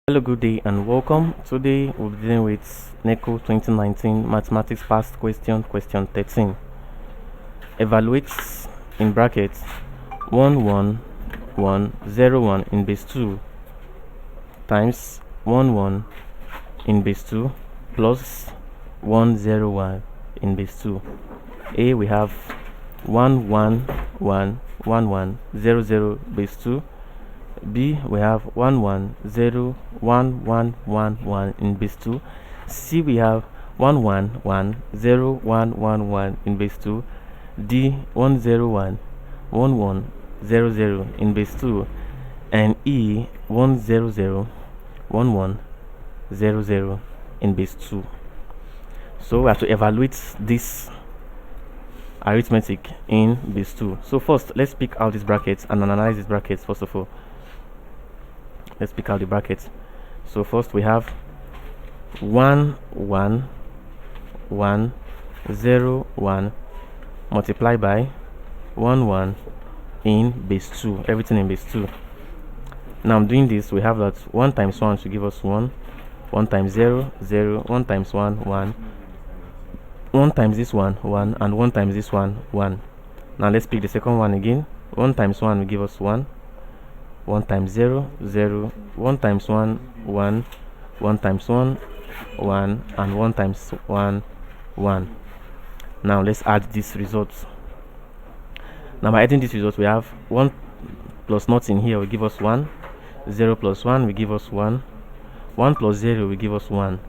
Hello, good day and welcome. Today we'll be dealing with NECO 2019 Mathematics Past Question 13. Evaluates in brackets 11101 in base 2 times 11 in base 2 plus 101 in base 2. A, we have 1111100 base 2. B, we have 1101111 in base 2. C, we have 1110111 in base 2. D, 1011100 in base 2. And E, 1001100 in base 2. So we have to evaluate this arithmetic in base 2. So first, let's pick out these brackets and analyze these brackets first of all. Let's pick out the brackets. So first we have 11101 multiplied by 11 in base 2, everything in base 2. Now I'm doing this. We have that 1 times 1 should give us 1, 1 times 0 0, 1 times 1 1, 1 times this one 1, and 1 times this one 1. Now let's pick the second one again. 1 times 1 will give us 1, 1 times 0 0, 1 times 1 1, 1 times 1 1, and 1 times 1 1. Now let's add these results. Now by adding these results, we have 1 plus nothing here will give us 1, 0 plus 1 will give us 1, 1 plus 0 will give us 1.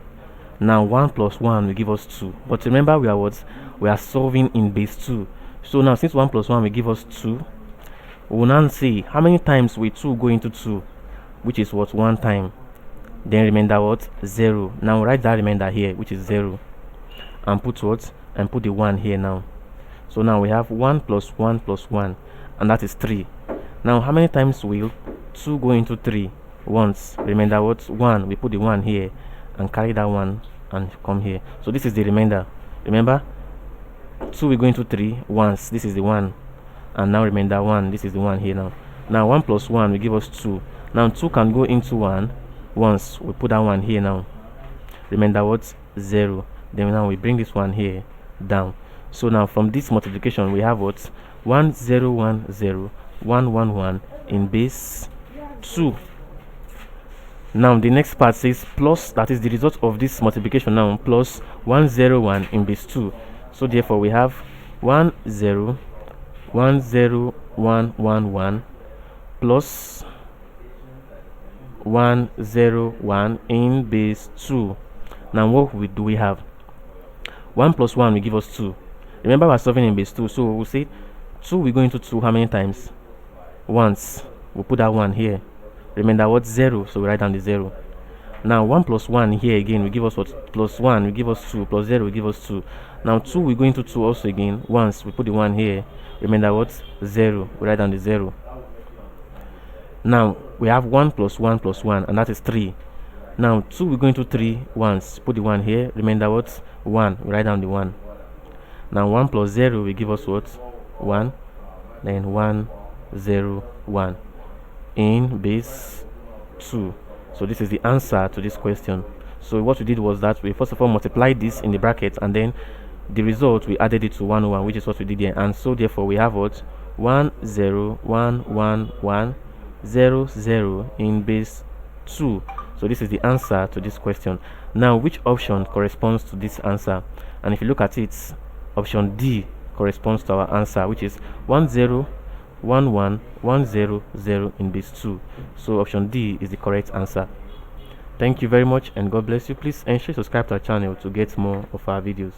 Now 1 plus 1 will give us 2. But remember, we are solving in base 2. So now since 1 plus 1 will give us 2, we will now see how many times will 2 go into 2, which is what, 1 time. Then remainder what, 0. Now write that remainder here, which is 0, and put what, and put the 1 here now. So now we have 1 plus 1 plus 1, and that is 3. Now how many times will 2 go into 3? Once. Remainder what, 1. We put the 1 here and carry that 1 and come here. So this is the remainder. Remember, 2 will go into 3 once. This is the 1. And now remainder 1. This is the 1 here now. Now 1 plus 1 will give us 2. Now 2 can go into 1 once. We put that 1 here now. Remainder what, 0. Then now we bring this 1 here down. So now from this multiplication we have what, 1010111 in base 2. Now the next part says plus, that is the result of this multiplication now, plus 101 in base 2. So therefore we have 10111 plus 101 in base 2. Now what do we have? 1 plus 1 will give us 2. Remember, we're solving in base 2, so we'll say 2 will go into 2 how many times? Once. We'll put that 1 here. Remember what, 0, so we write down the 0. Now 1 plus 1 here again will give us what, plus 1 will give us 2, plus 0 will give us 2. Now 2 will go into 2 also again. Once. We put the 1 here. Remember what, 0, we write down the 0. Now we have 1 plus 1 plus 1, and that is 3. Now 2 will go into 3 once. Put the 1 here. Remember what, 1, we write down the 1. Now 1 plus 0 will give us what, 1. Then 1 0 1 in base 2. So this is the answer to this question. So what we did was that we first of all multiplied this in the bracket, and then the result we added it to 101, which is what we did here. And so therefore we have what, 1011100 in base 2. So this is the answer to this question. Now which option corresponds to this answer? And if you look at it, option D corresponds to our answer, which is 1011100 in base 2. So option D is the correct answer. Thank you very much and God bless you. Please ensure you subscribe to our channel to get more of our videos.